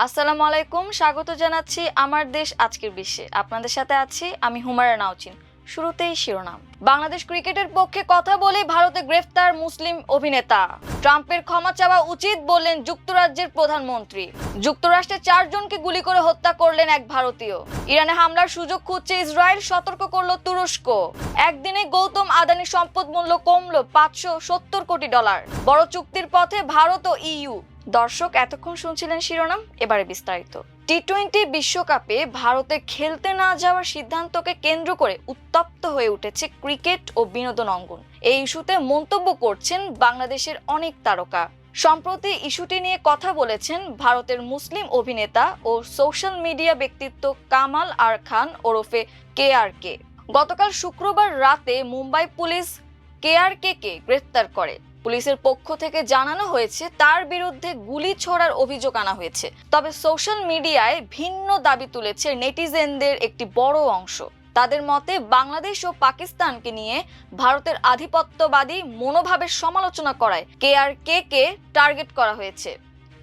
আসসালামু আলাইকুম, স্বাগত জানাচ্ছি আমার দেশ আজকের বিশ্বে। আপনাদের সাথে আছি আমি হুমায়রা নাওচিন। শুরুতেই শিরোনাম। বাংলাদেশ ক্রিকেটের পক্ষে কথা বলে ভারতে গ্রেফতার মুসলিম অভিনেতা। ট্রাম্পের ক্ষমা চাওয়া উচিত বললেন যুক্তরাজ্যের প্রধানমন্ত্রী। যুক্তরাষ্ট্রে 4 জনকে গুলি করে হত্যা করলেন এক ভারতীয়। ইরানে হামলার সুযোগ খুঁজছে ইসরায়েল, সতর্ক করল তুরস্ক। একদিনে গৌতম আদানির সম্পদ মূল্য কমল $570 কোটি। বড় চুক্তির পথে ভারত ও ইইউ। দর্শক, এতক্ষণ শুনছিলেন শিরোনাম, এবারে বিস্তারিত। টি-20 বিশ্বকাপে ভারতে খেলতে না যাওয়ার সিদ্ধান্তকে কেন্দ্র করে উত্তপ্ত হয়ে উঠেছে ক্রিকেট ও বিনোদন অঙ্গন। এই ইস্যুতে মন্তব্য করছেন বাংলাদেশের অনেক তারকা। সম্প্রতি ইস্যুটি নিয়ে কথা বলেছেন ভারতের মুসলিম অভিনেতা ও সোশ্যাল মিডিয়া ব্যক্তিত্ব কামাল আর খান ওরফে KRK। গতকাল শুক্রবার রাতে মুম্বাই পুলিশ KRK কে গ্রেফতার করে। পুলিশের পক্ষ থেকে জানানো হয়েছে তার বিরুদ্ধে গুলি ছোড়ার অভিযোগ আনা হয়েছে। তবে সোশ্যাল মিডিয়ায় ভিন্ন দাবি তুলেছে নেটিজেনদের একটি বড় অংশ। তাদের মতে বাংলাদেশ ও পাকিস্তানকে নিয়ে ভারতের আধিপত্যবাদী মনোভাবের সমালোচনা করায় KRK কে টার্গেট করা হয়েছে।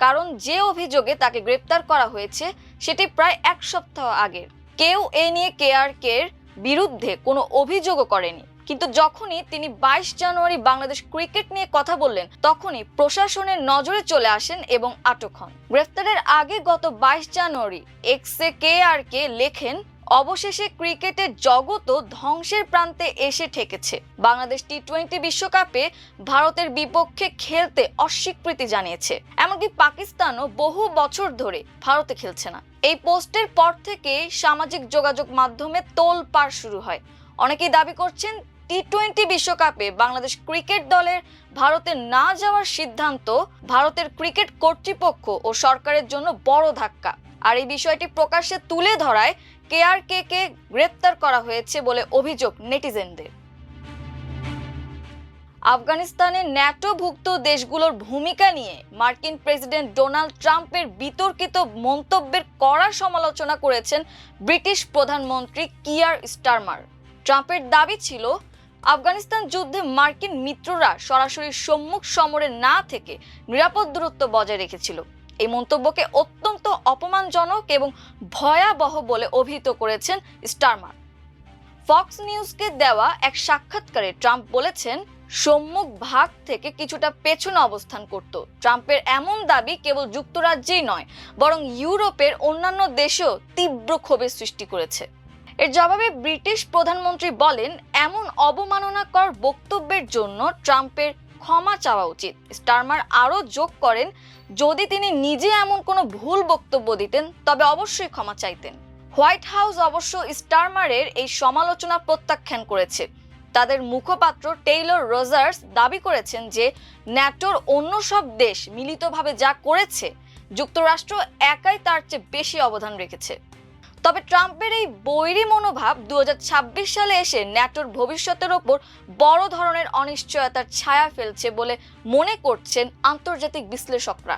কারণ যে অভিযোগে তাকে গ্রেফতার করা হয়েছে সেটি প্রায় 1 সপ্তাহ আগের। কেউ এ নিয়ে KRK এর বিরুদ্ধে কোনো অভিযোগও করেনি। কিন্তু যখনই তিনি 22 জানুয়ারি বাংলাদেশ ক্রিকেট নিয়ে কথা বললেন, তখনই প্রশাসনের নজরে চলে আসেন এবং আটক হন। গ্রেফতারের আগে গত 22 জানুয়ারি এক্সে KRK লেখেন, অবশেষে ক্রিকেটের জগৎও ধ্বংসের প্রান্তে এসে ঠেকেছে। বাংলাদেশ টি-20 বিশ্বকাপে ভারতের বিপক্ষে খেলতে অস্বীকৃতি জানিয়েছে। এমনকি পাকিস্তানও বহু বছর ধরে ভারতে খেলছে না। এই পোস্টের পর থেকেই সামাজিক যোগাযোগ মাধ্যমে তোলপাড় শুরু হয়। অনেকেই দাবি করছেন টি-20 বিশ্বকাপে বাংলাদেশ ক্রিকেট দলের ভারতে না যাওয়ার সিদ্ধান্ত ভারতের ক্রিকেট কর্তৃপক্ষ ও সরকারের জন্য বড় ধাক্কা। আর এই বিষয়টি প্রকাশ্যে তুলে ধরায় KRK কে গ্রেফতার করা হয়েছে বলে অভিযোগ নেটিজেনদের। আফগানিস্তানে ন্যাটোভুক্ত দেশগুলোর ভূমিকা নিয়ে মার্কিন প্রেসিডেন্ট ডোনাল্ড ট্রাম্পের বিতর্কিত মন্তব্যের কড়া সমালোচনা করেছেন ব্রিটিশ প্রধানমন্ত্রী কিয়ার স্টারমার। ট্রাম্পের দাবি ছিল, আফগানিস্তান যুদ্ধে মার্কিন মিত্ররা সরাসরি সম্মুখ সমরে না থেকে নিরাপদ দূরত্ব বজায় রেখেছিল। এই মন্তব্যকে অত্যন্ত অপমানজনক এবং ভয়াবহ বলে অভিহিত করেছেন স্টারমার। ফক্স নিউজকে দেওয়া এক সাক্ষাৎকারে ট্রাম্প বলেছেন, সম্মুখ ভাগ থেকে কিছুটা পেছনে অবস্থান করত। ট্রাম্পের এমন দাবি কেবল যুক্তরাজ্যেই নয়, বরং ইউরোপের অন্যান্য দেশেও তীব্র ক্ষোভের সৃষ্টি করেছে। এর জবাবে ব্রিটিশ প্রধানমন্ত্রী বলেন, এমন অবমাননাকর বক্তব্যের জন্য ট্রাম্পের ক্ষমা চাওয়া উচিত। স্টারমার আরও যোগ করেন, যদি তিনি নিজে এমন কোনো ভুল বক্তব্য দিতেন তবে অবশ্যই ক্ষমা চাইতেন। হোয়াইট হাউস অবশ্য স্টারমারের এই সমালোচনা প্রত্যাখ্যান করেছে। তাদের মুখপাত্র টেইলর রজার্স দাবি করেছেন যে ন্যাটোর অন্য সব দেশ মিলিতভাবে যা করেছে, যুক্তরাষ্ট্র একাই তার চেয়ে বেশি অবদান রেখেছে। তবে ট্রাম্পের এই বৈরী মনোভাব 2026 সালে এসে ন্যাটোর ভবিষ্যতের ওপর বড় ধরনের অনিশ্চয়তার ছায়া ফেলছে বলে মনে করছেন আন্তর্জাতিক বিশ্লেষকরা।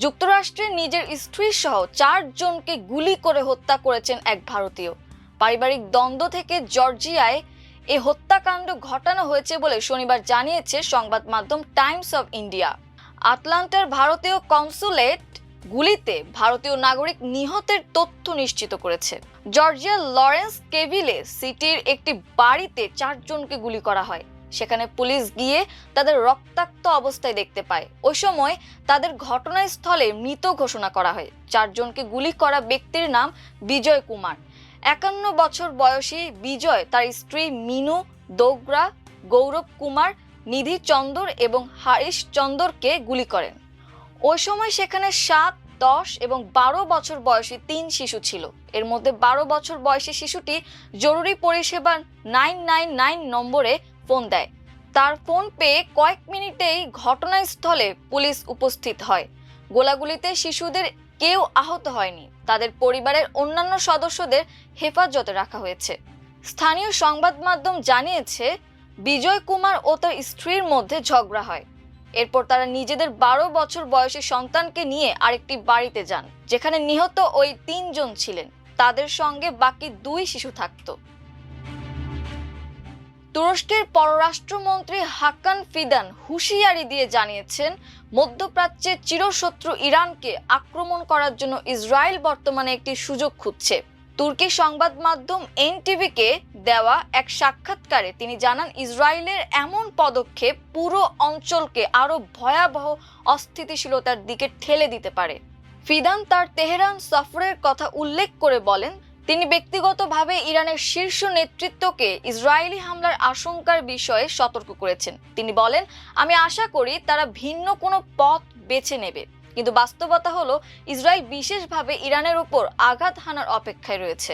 যুক্তরাষ্ট্রে নিজের স্ত্রী সহ 4 জনকে গুলি করে হত্যা করেছেন এক ভারতীয়। পারিবারিক দ্বন্দ্ব থেকে জর্জিয়ায় এই হত্যাকাণ্ড ঘটানো হয়েছে বলে শনিবার জানিয়েছে সংবাদ মাধ্যম টাইমস অফ ইন্ডিয়া। আটলান্টার ভারতীয় কনসুলেট গুলিতে ভারতীয় নাগরিক নিহতের তথ্য নিশ্চিত করেছে। জর্জিয়ার লরেন্স কেভিলে সিটির একটি বাড়িতে 4 জনকে গুলি করা হয়। সেখানে পুলিশ গিয়ে তাদের রক্তাক্ত অবস্থায় দেখতে পায়। ওই সময় তাদের ঘটনাস্থলে মৃত ঘোষণা করা হয়। 4 জনকে গুলি করা ব্যক্তির নাম বিজয় কুমার। 51 বছর বয়সী বিজয় তার স্ত্রী মিনু দোগরা, গৌরব কুমার, নিধি চন্দর এবং হারিশ চন্দরকে গুলি করেন। ওই সময় সেখানে 7, 10 এবং 12 বছর বয়সী 3 শিশু ছিল। এর মধ্যে 12 বছর বয়সী শিশুটি জরুরি পরিষেবা 999 নম্বরে ফোন দেয়। তার ফোন পেয়ে কয়েক মিনিটেই ঘটনাস্থলে পুলিশ উপস্থিত হয়। গোলাগুলিতে শিশুদের কেউ আহত হয়নি। তাদের পরিবারের অন্যান্য সদস্যদের হেফাজতে রাখা হয়েছে। স্থানীয় সংবাদ মাধ্যম জানিয়েছে, বিজয় কুমার ও তার স্ত্রীর মধ্যে ঝগড়া হয়। এরপর তারা নিজেদের 12 বছর বয়সী সন্তানকে নিয়ে আরেকটি বাড়িতে যান, যেখানে নিহত ওই 3 জন ছিলেন। তাদের সঙ্গে বাকি 2 শিশু থাকত। তুরস্কের পররাষ্ট্রমন্ত্রী হাকান ফিদান হুঁশিয়ারি দিয়ে জানিয়েছেন, মধ্যপ্রাচ্যের চিরশত্রু ইরানকে আক্রমণ করার জন্য ইসরায়েল বর্তমানে একটি সুযোগ খুঁজছে। তুর্কি সংবাদ মাধ্যম এনটিভিকে দেওয়া এক সাক্ষাৎকারে তিনি জানান, ইসরায়েলের এমন পদক্ষেপ পুরো অঞ্চলকে আরো ভয়াবহ অস্থিতিশীলতার দিকে ঠেলে দিতে পারে। ফিদান তার তেহরান সফরের কথা উল্লেখ করে বলেন, তিনি ব্যক্তিগতভাবে ইরানের শীর্ষ নেতৃত্বকে ইসরায়েলি হামলার আশঙ্কার বিষয়ে সতর্ক করেছেন। তিনি বলেন, আমি আশা করি তারা ভিন্ন কোনো পথ বেছে নেবে, কিন্তু বাস্তবতা হলো ইসরায়েল বিশেষভাবে ইরানের উপর আঘাত হানার অপেক্ষায় রয়েছে।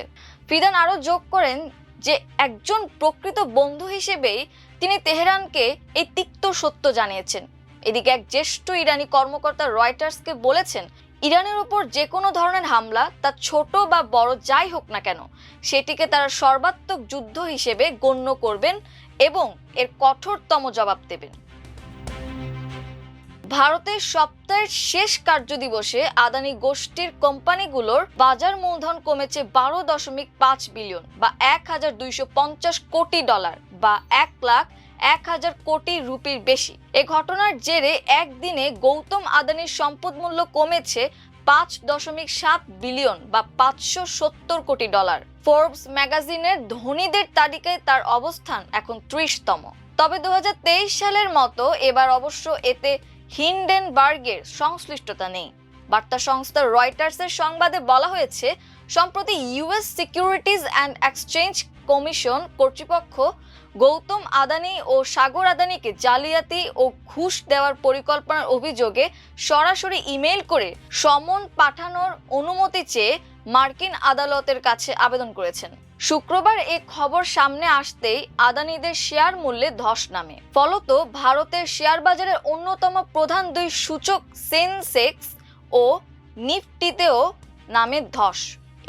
ফিদান আরও যোগ করেন যে একজন প্রকৃত বন্ধু হিসেবেই তিনি তেহরানকে এই তিক্ত সত্য জানিয়েছেন। এদিকে এক জ্যেষ্ঠ ইরানি কর্মকর্তা রয়টার্সকে বলেছেন, ইরানের উপর যে কোনো ধরনের হামলা, তা ছোট বা বড় যাই হোক না কেন, সেটিকে তারা সর্বাত্মক যুদ্ধ হিসেবে গণ্য করবেন এবং এর কঠোরতম জবাব দেবেন। ভারতের সপ্তাহের শেষ কার্যদিবসে আদানি গোষ্ঠীর কোম্পানিগুলোর বাজার মূলধন কমেছে 12.5 বিলিয়ন বা 1250 কোটি ডলার বা 1,01,000 কোটি রুপির বেশি। এ ঘটনার জেরে একদিনে গৌতম আদানির সম্পদ মূল্য কমেছে 5.7 বিলিয়ন বা 570 কোটি ডলার। ফোর্বস ম্যাগাজিনের ধনীদের তালিকায় তার অবস্থান এখন 30তম। তবে 2023 সালের মতো এবার অবশ্য এতে হিন্ডেনবার্গের সংশ্লিষ্টতা নেই। বার্তা সংস্থা রয়টার্সের সংবাদে বলা হয়েছে, সম্প্রতি US securities and exchange commission কর্তৃপক্ষ গৌতম আদানি ও সাগর আদানিকে জালিয়াতি ও ঘুষ দেওয়ার পরিকল্পনার অভিযোগে সরাসরি ইমেল করে সমন পাঠানোর অনুমতি চেয়ে মার্কিন আদালতের কাছে আবেদন করেছেন। শুক্রবার এই খবর সামনে আসতেই আদানিদের শেয়ার মূল্যে ধস নামে। ফলত ভারতের শেয়ার বাজারের অন্যতম প্রধান দুই সূচক সেনসেক্স ও নিফটিতেও নামে ধস।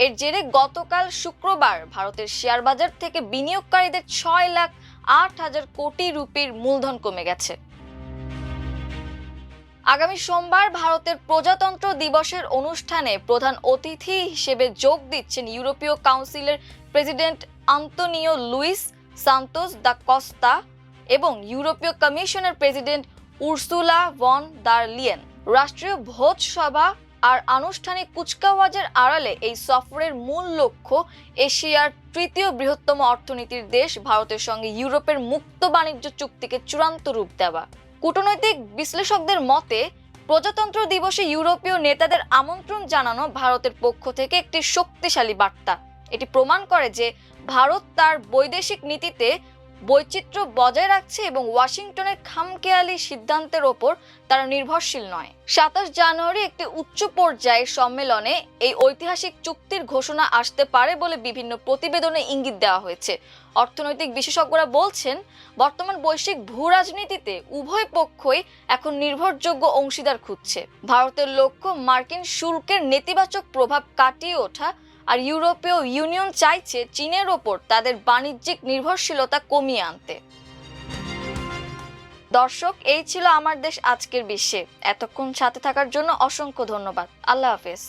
এর জেরে গতকাল শুক্রবার ভারতের শেয়ার বাজার থেকে বিনিয়োগকারীদের 6,08,000 কোটি রুপির মূলধন কমে গেছে। আগামী সোমবার ভারতের প্রজাতন্ত্র দিবসের অনুষ্ঠানে প্রধান অতিথি হিসেবে যোগ দিচ্ছেন ইউরোপীয় কাউন্সিলের president Antonio Luis Santos da Costa এবং ইউরোপীয় কমিশনের president Ursula von der Leyen. রাষ্ট্রীয় ভোজ সভা আর আনুষ্ঠানিক কুচকাওয়াজের আড়ালে এই সফরের মূল লক্ষ্য এশিয়ার তৃতীয় বৃহত্তম অর্থনীতির দেশ ভারতের সঙ্গে ইউরোপের মুক্ত বাণিজ্য চুক্তিকে চূড়ান্ত রূপ দেওয়া। কূটনৈতিক বিশ্লেষকদের মতে, প্রজাতন্ত্র দিবসে ইউরোপীয় নেতাদের আমন্ত্রণ জানানো ভারতের পক্ষ থেকে একটি শক্তিশালী বার্তা। এটি প্রমাণ করে যে ভারত তার বৈদেশিক নীতিতে বৈচিত্র্য বজায় রাখছে এবং ওয়াশিংটনের খামখেয়ালি সিদ্ধান্তের ওপর তারা নির্ভরশীল নয়। 27 জানুয়ারি একটি উচ্চ পর্যায়ের সম্মেলনে এই ঐতিহাসিক চুক্তির ঘোষণা আসতে পারে বলে বিভিন্ন প্রতিবেদনে ইঙ্গিত দেওয়া হয়েছে। অর্থনৈতিক বিশেষজ্ঞরা বলছেন, বর্তমান বৈশ্বিক ভূরাজনীতিতে উভয় পক্ষই এখন নির্ভরযোগ্য অংশীদার খুঁজছে। ভারতের লক্ষ্য মার্কিন শুল্কের নেতিবাচক প্রভাব কাটিয়ে ওঠা, আর ইউরোপীয় ইউনিয়ন চাইছে চীনের ওপর তাদের বাণিজ্যিক নির্ভরশীলতা কমিয়ে আনতে। দর্শক, এই ছিল আমার দেশ আজকের বিশ্বে। এতক্ষণ সাথে থাকার জন্য অসংখ্য ধন্যবাদ। আল্লাহ হাফেজ।